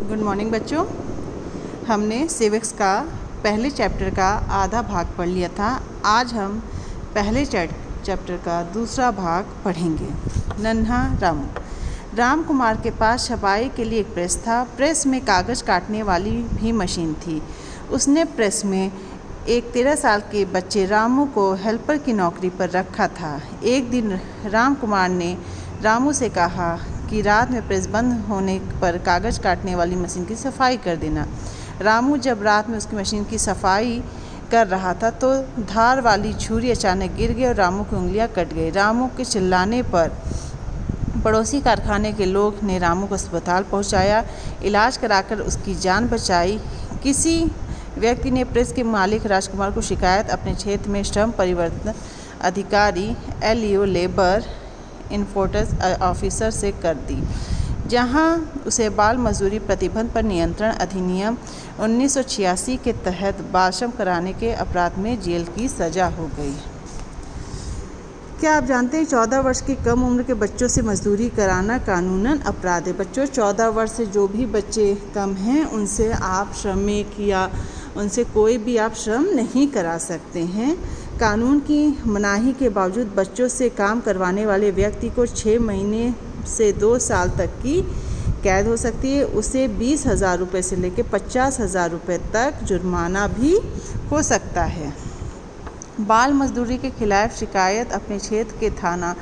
Good morning बच्चों। हमने civics का पहले चैप्टर का आधा भाग पढ़ लिया था। आज हम पहले चैप्टर का दूसरा भाग पढ़ेंगे। नन्हा रामू। राम कुमार के पास छपाई के लिए एक प्रेस था। प्रेस में कागज़ काटने वाली भी मशीन थी। उसने प्रेस में एक 13 साल के बच्चे रामू को हेल्पर की नौकरी पर रखा था। एक दिन राम कुमार ने रामू से कहा कि रात में प्रेस बंद होने पर कागज़ काटने वाली मशीन की सफाई कर देना। रामू जब रात में उसकी मशीन की सफाई कर रहा था तो धार वाली छुरी अचानक गिर गई और रामू की उंगलियां कट गई। रामू के चिल्लाने पर पड़ोसी कारखाने के लोग ने रामू को अस्पताल पहुंचाया। इलाज कराकर उसकी जान बचाई। किसी व्यक्ति ने प्रेस के मालिक राजकुमार को शिकायत अपने क्षेत्र में श्रम परिवर्तन अधिकारी LEO लेबर इन्फोर्स ऑफिसर से कर दी, जहां उसे बाल मजदूरी प्रतिबंध पर नियंत्रण अधिनियम 1986 के तहत बाल श्रम कराने के अपराध में जेल की सज़ा हो गई। क्या आप जानते हैं 14 वर्ष की कम उम्र के बच्चों से मजदूरी कराना कानूनन अपराध है। बच्चों 14 वर्ष से जो भी बच्चे कम हैं उनसे आप श्रमिक या उनसे कोई भी आप श्रम नहीं करा सकते हैं। कानून की मनाही के बावजूद बच्चों से काम करवाने वाले व्यक्ति को 6 महीने से 2 साल तक की कैद हो सकती है। उसे 20,000 रुपये से लेकर 50,000 रुपये तक जुर्माना भी हो सकता है। बाल मजदूरी के खिलाफ शिकायत अपने क्षेत्र के थाना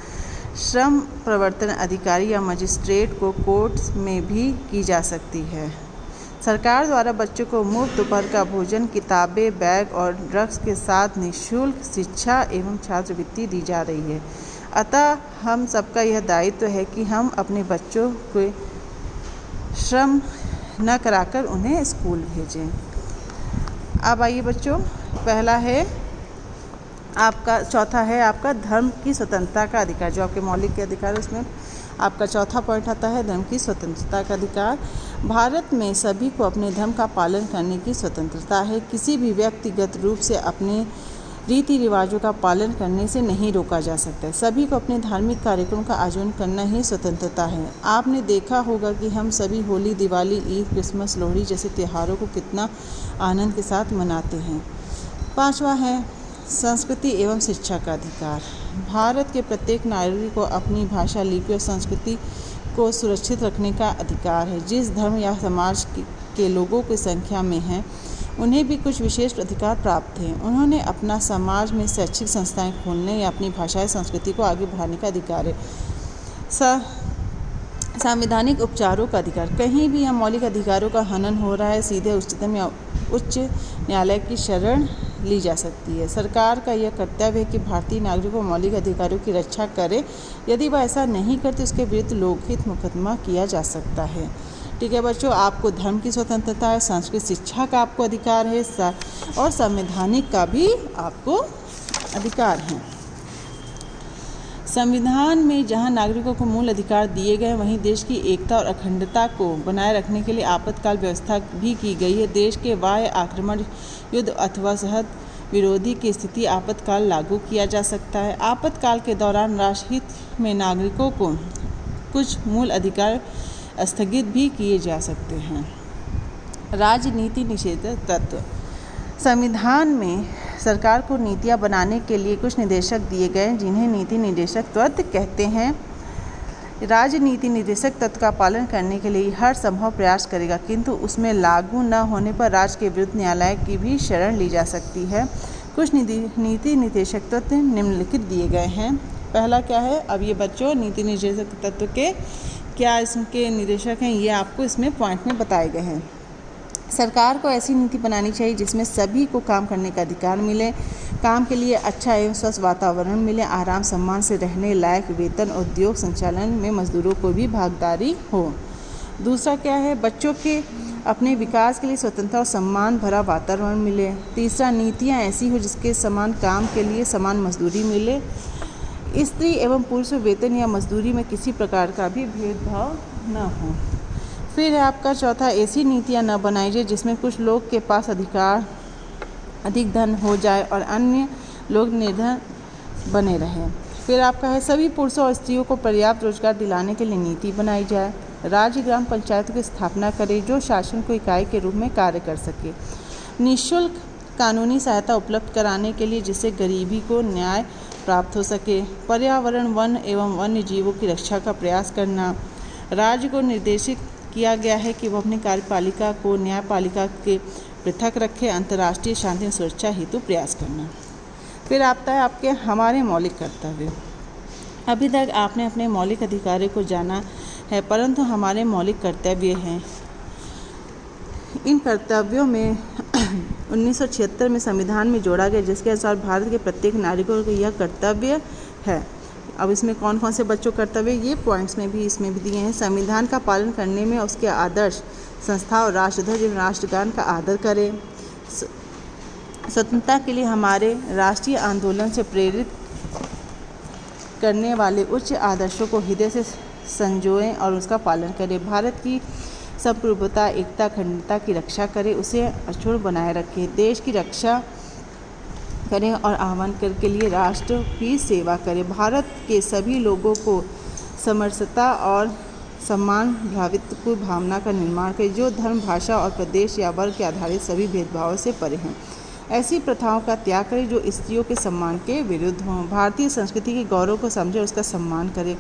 श्रम प्रवर्तन अधिकारी या मजिस्ट्रेट को कोर्ट में भी की जा सकती है। सरकार द्वारा बच्चों को मुफ्त दोपहर का भोजन, किताबें, बैग और ड्रग्स के साथ निःशुल्क शिक्षा एवं छात्रवृत्ति दी जा रही है। अतः हम सबका यह दायित्व है कि हम अपने बच्चों को श्रम न कराकर उन्हें स्कूल भेजें। अब आइए बच्चों, पहला है आपका, चौथा है आपका धर्म की स्वतंत्रता का अधिकार। जो आपके मौलिक के अधिकार है उसमें आपका चौथा पॉइंट आता है धर्म की स्वतंत्रता का अधिकार। भारत में सभी को अपने धर्म का पालन करने की स्वतंत्रता है। किसी भी व्यक्तिगत रूप से अपने रीति रिवाजों का पालन करने से नहीं रोका जा सकता है। सभी को अपने धार्मिक कार्यक्रम का आयोजन करना ही स्वतंत्रता है। आपने देखा होगा कि हम सभी होली, दिवाली, ईद, क्रिसमस, लोहड़ी जैसे त्योहारों को कितना आनंद के साथ मनाते हैं। पांचवा है संस्कृति एवं शिक्षा का अधिकार। भारत के प्रत्येक नागरिक को अपनी भाषा, लिपि और संस्कृति को सुरक्षित रखने का अधिकार है। जिस धर्म या समाज के लोगों की संख्या में हैं उन्हें भी कुछ विशेष अधिकार प्राप्त हैं। उन्होंने अपना समाज में शैक्षिक संस्थाएं खोलने या अपनी भाषा या संस्कृति को आगे बढ़ाने का अधिकार है। संवैधानिक उपचारों का अधिकार। कहीं भी यहाँ मौलिक अधिकारों का हनन हो रहा है, सीधे उच्चतम या उच्च न्यायालय की शरण ली जा सकती है। सरकार का यह कर्तव्य है कि भारतीय नागरिकों को मौलिक अधिकारों की रक्षा करे। यदि वह ऐसा नहीं करते उसके विरुद्ध लोकहित मुकदमा किया जा सकता है। ठीक है बच्चों, आपको धर्म की स्वतंत्रता है, संस्कृत शिक्षा का आपको अधिकार है और संवैधानिक का भी आपको अधिकार है। संविधान में जहां नागरिकों को मूल अधिकार दिए गए वहीं देश की एकता और अखंडता को बनाए रखने के लिए आपातकाल व्यवस्था भी की गई है। देश के बाह्य आक्रमण, युद्ध अथवा सहज विरोधी की स्थिति आपातकाल लागू किया जा सकता है। आपातकाल के दौरान राष्ट्रहित में नागरिकों को कुछ मूल अधिकार स्थगित भी किए जा सकते हैं। राजनीति निषेधक तत्व। संविधान में सरकार को नीतियां बनाने के लिए कुछ निर्देशक दिए गए जिन्हें नीति निर्देशक तत्व कहते हैं। राजनीति निर्देशक तत्व का पालन करने के लिए हर संभव प्रयास करेगा, किंतु उसमें लागू न होने पर राज्य के विरुद्ध न्यायालय की भी शरण ली जा सकती है। कुछ नीति निर्देशक तत्व निम्नलिखित दिए गए हैं। पहला क्या है, अब ये बच्चों नीति निर्देशक तत्व के क्या इसके निर्देशक हैं ये आपको इसमें पॉइंट में बताए गए हैं। सरकार को ऐसी नीति बनानी चाहिए जिसमें सभी को काम करने का अधिकार मिले, काम के लिए अच्छा एवं स्वस्थ वातावरण मिले, आराम सम्मान से रहने लायक वेतन, उद्योग संचालन में मजदूरों को भी भागीदारी हो। दूसरा क्या है, बच्चों के अपने विकास के लिए स्वतंत्रता और सम्मान भरा वातावरण मिले। तीसरा, नीतियाँ ऐसी हो जिसके समान काम के लिए समान मजदूरी मिले। स्त्री एवं पुरुष वेतन या मजदूरी में किसी प्रकार का भी भेदभाव न हो। फिर है आपका चौथा, ऐसी नीतियाँ न बनाई जाए जिसमें कुछ लोग के पास अधिक धन हो जाए और अन्य लोग निर्धन बने रहें। फिर आपका है सभी पुरुषों और स्त्रियों को पर्याप्त रोजगार दिलाने के लिए नीति बनाई जाए। राज्य ग्राम पंचायतों की स्थापना करे जो शासन को इकाई के रूप में कार्य कर सके। निःशुल्क कानूनी सहायता उपलब्ध कराने के लिए जिससे गरीबी को न्याय प्राप्त हो सके। पर्यावरण, वन एवं वन्य जीवों की रक्षा का प्रयास करना। राज्य को निर्देशित किया गया है कि वह अपनी कार्यपालिका को न्यायपालिका के पृथक रखे। अंतर्राष्ट्रीय शांति और सुरक्षा हेतु प्रयास करना। फिर आता है आपके हमारे मौलिक कर्तव्य। अभी तक आपने अपने मौलिक अधिकारों को जाना है, परंतु हमारे मौलिक कर्तव्य हैं। इन कर्तव्यों में 1976 में संविधान में जोड़ा गया, जिसके अनुसार भारत के प्रत्येक नागरिकों को यह कर्तव्य है। अब इसमें कौन कौन से बच्चों कर्तव्य, ये पॉइंट्स में भी इसमें भी दिए हैं। संविधान का पालन करने में उसके आदर्श संस्था और राष्ट्रध्वज एवं राष्ट्रगान का आदर करें। स्वतंत्रता के लिए हमारे राष्ट्रीय आंदोलन से प्रेरित करने वाले उच्च आदर्शों को हृदय से संजोएं और उसका पालन करें। भारत की संप्रभुता, एकता, अखंडता की रक्षा करें, उसे अक्षुण्ण बनाए रखें। देश की रक्षा करें और आह्वान के लिए राष्ट्र की सेवा करें। भारत के सभी लोगों को समरसता और सम्मान भावित्व की भावना का निर्माण करें, जो धर्म, भाषा और प्रदेश या वर्ग के आधारित सभी भेदभावों से परे हैं। ऐसी प्रथाओं का त्याग करें जो स्त्रियों के सम्मान के विरुद्ध हों। भारतीय संस्कृति के गौरव को समझें, उसका सम्मान करें।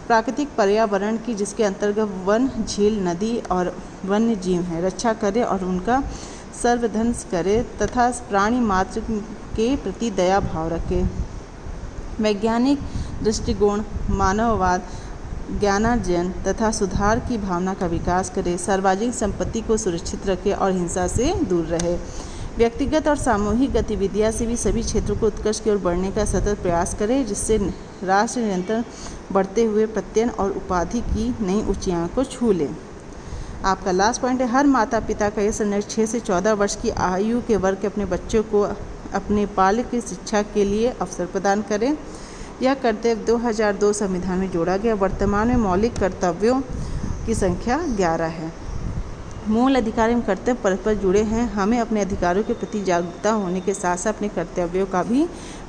प्राकृतिक पर्यावरण की, जिसके अंतर्गत वन, झील, नदी और वन्य जीव हैं, रक्षा करें और उनका सर्वधन्स करें तथा प्राणी मात्र के प्रति दया भाव रखें। वैज्ञानिक दृष्टिकोण, मानववाद, ज्ञानार्जन तथा सुधार की भावना का विकास करें। सार्वजनिक संपत्ति को सुरक्षित रखें और हिंसा से दूर रहे। व्यक्तिगत और सामूहिक गतिविधियां से भी सभी क्षेत्रों को उत्कर्ष की ओर बढ़ने का सतत प्रयास करें, जिससे राष्ट्र निरंतर बढ़ते हुए प्रत्ययन और उपाधि की नई ऊंचाइयों को छू ले। आपका लास्ट पॉइंट है, हर माता पिता का यह संदेश 6 से 14 वर्ष की आयु के वर्ग के अपने बच्चों को अपने बाल्य की शिक्षा के लिए अवसर प्रदान करें। यह कर्तव्य 2002 संविधान में जोड़ा गया। वर्तमान में मौलिक कर्तव्यों की संख्या 11 है। मूल अधिकार एवं कर्तव्य परस्पर जुड़े हैं। हमें अपने अधिकारों के प्रति जागरूकता होने के साथ साथ अपने कर्तव्यों का भी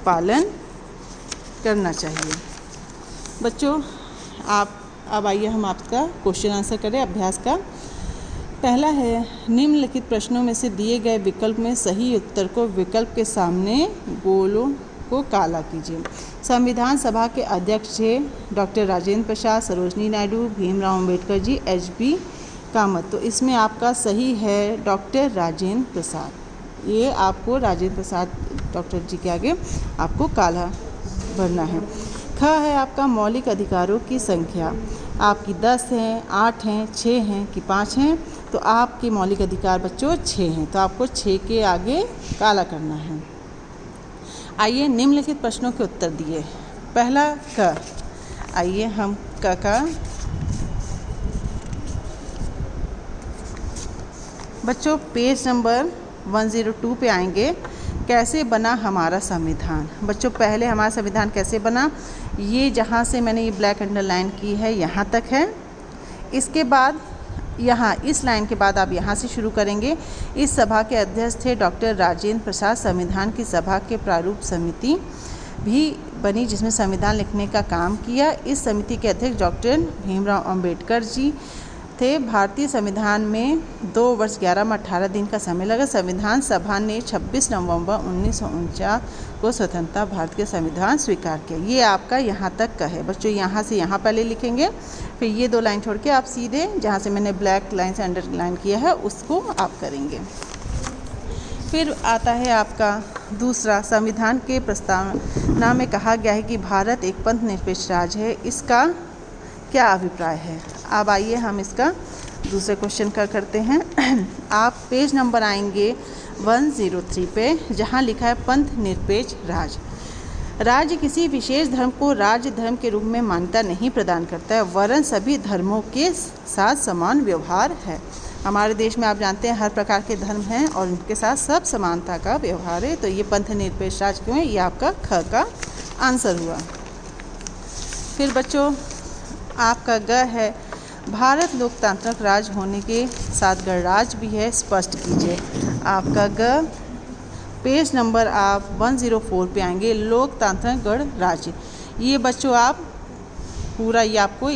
पालन करना चाहिए। बच्चों, आप अब आइए हम आपका क्वेश्चन आंसर करें अभ्यास का। पहला है, निम्नलिखित प्रश्नों में से दिए गए विकल्प में सही उत्तर को विकल्प के सामने गोलों को काला कीजिए। संविधान सभा के अध्यक्ष थे डॉक्टर राजेंद्र प्रसाद, सरोजनी नायडू, भीमराव अम्बेडकर जी, एच.बी. कामत। तो इसमें आपका सही है डॉक्टर राजेंद्र प्रसाद। ये आपको राजेंद्र प्रसाद डॉक्टर जी के आगे आपको काला भरना है। ख है आपका मौलिक अधिकारों की संख्या। आपकी 10 हैं, 8 हैं, 6 हैं कि 5 हैं। तो आपके मौलिक अधिकार बच्चों 6 हैं, तो आपको 6 के आगे काला करना है। आइए निम्नलिखित प्रश्नों के उत्तर दिए। पहला क। आइए हम क का बच्चों पेज नंबर 102 पे आएंगे। कैसे बना हमारा संविधान। बच्चों पहले हमारा संविधान कैसे बना, ये जहाँ से मैंने ये ब्लैक अंडरलाइन की है यहाँ तक है। इसके बाद यहाँ इस लाइन के बाद आप यहाँ से शुरू करेंगे। इस सभा के अध्यक्ष थे डॉक्टर राजेंद्र प्रसाद। संविधान की सभा के प्रारूप समिति भी बनी जिसमें संविधान लिखने का काम किया। इस समिति के अध्यक्ष डॉक्टर भीमराव अम्बेडकर जी थे। भारतीय संविधान में 2 वर्ष 11 माह 18 दिन का समय लगा। संविधान सभा ने 26 नवंबर 1949 को स्वतंत्रता भारत के संविधान स्वीकार किया। ये आपका यहाँ तक का है। बच्चों यहाँ से यहाँ पहले लिखेंगे, फिर ये 2 लाइन छोड़ के आप सीधे जहाँ से मैंने ब्लैक लाइन से अंडरलाइन किया है उसको आप करेंगे। फिर आता है आपका दूसरा, संविधान के प्रस्तावना में कहा गया है कि भारत एक पंथ निरपेक्ष राज्य है। इसका क्या अभिप्राय है। अब आइए हम इसका दूसरे क्वेश्चन का करते हैं। आप पेज नंबर आएंगे 103 पे, जहां लिखा है पंथ निरपेक्ष राज्य। राज्य किसी विशेष धर्म को राज्य धर्म के रूप में मान्यता नहीं प्रदान करता है, वरन सभी धर्मों के साथ समान व्यवहार है। हमारे देश में आप जानते हैं हर प्रकार के धर्म हैं और उनके साथ सब समानता का व्यवहार है। तो ये पंथ निरपेक्ष राज्य क्यों है, ये आपका ख का आंसर हुआ। फिर बच्चों आपका ग है, भारत लोकतांत्रिक राज्य होने के साथ गणराज्य भी है, स्पष्ट कीजिए। आपका ग पेज नंबर आप 104 पे आएंगे, लोकतांत्रिक गणराज्य। ये बच्चों आप पूरा ये आपको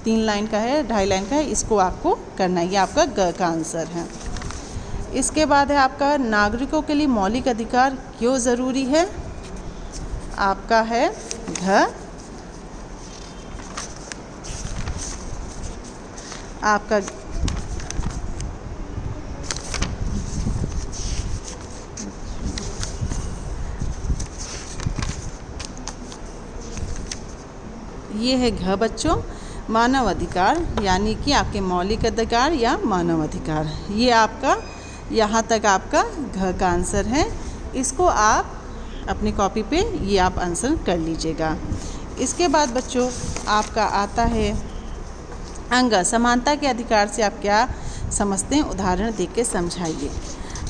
3 लाइन का है, 2.5 लाइन का है, इसको आपको करना है। ये आपका ग का आंसर है। इसके बाद है आपका नागरिकों के लिए मौलिक अधिकार क्यों ज़रूरी है? आपका है घ। आपका ये है घ बच्चों, मानव अधिकार, यानी कि आपके मौलिक अधिकार या मानव अधिकार। ये आपका यहाँ तक आपका घ का आंसर है। इसको आप अपनी कॉपी पे ये आप आंसर कर लीजिएगा। इसके बाद बच्चों आपका आता है अंग। समानता के अधिकार से आप क्या समझते हैं? उदाहरण देख के समझाइए।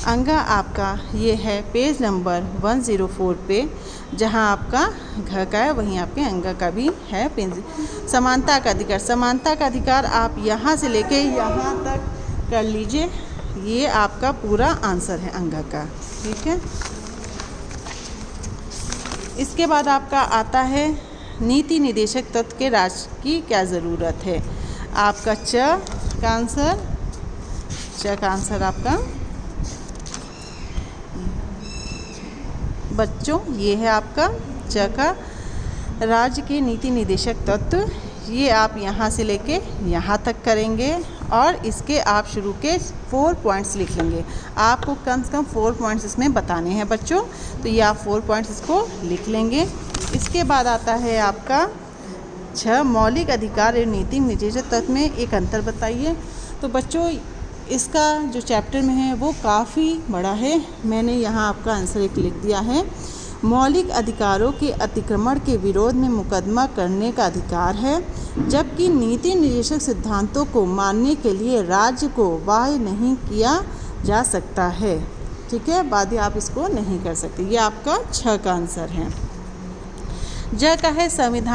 अंग आपका ये है पेज नंबर 104 पे, जहाँ आपका घ का है वहीं आपके अंग का भी है। समानता का अधिकार, समानता का अधिकार आप यहाँ से लेके यहाँ तक कर लीजिए। ये आपका पूरा आंसर है अंग का, ठीक है। इसके बाद आपका आता है नीति निदेशक तत्व के राष्ट्र की क्या ज़रूरत है? आपका च का आंसर, च का आंसर आपका बच्चों ये है आपका च का। राज्य के नीति निदेशक तत्व ये आप यहाँ से लेके यहाँ तक करेंगे और इसके आप शुरू के 4 पॉइंट्स लिख लेंगे। आपको कम से कम 4 पॉइंट्स इसमें बताने हैं बच्चों, तो ये आप 4 पॉइंट्स इसको लिख लेंगे। इसके बाद आता है आपका 6 मौलिक अधिकार और नीति निदेशक तत्व में एक अंतर बताइए। तो बच्चों इसका जो चैप्टर में है वो काफ़ी बड़ा है। मैंने यहाँ आपका आंसर एक लिख दिया है। मौलिक अधिकारों के अतिक्रमण के विरोध में मुकदमा करने का अधिकार है, जबकि नीति निर्देशक सिद्धांतों को मानने के लिए राज्य को बाध्य नहीं किया जा सकता है, ठीक है। बाध्य आप इसको नहीं कर सकते। ये आपका 6 का आंसर है। ज का है संविधान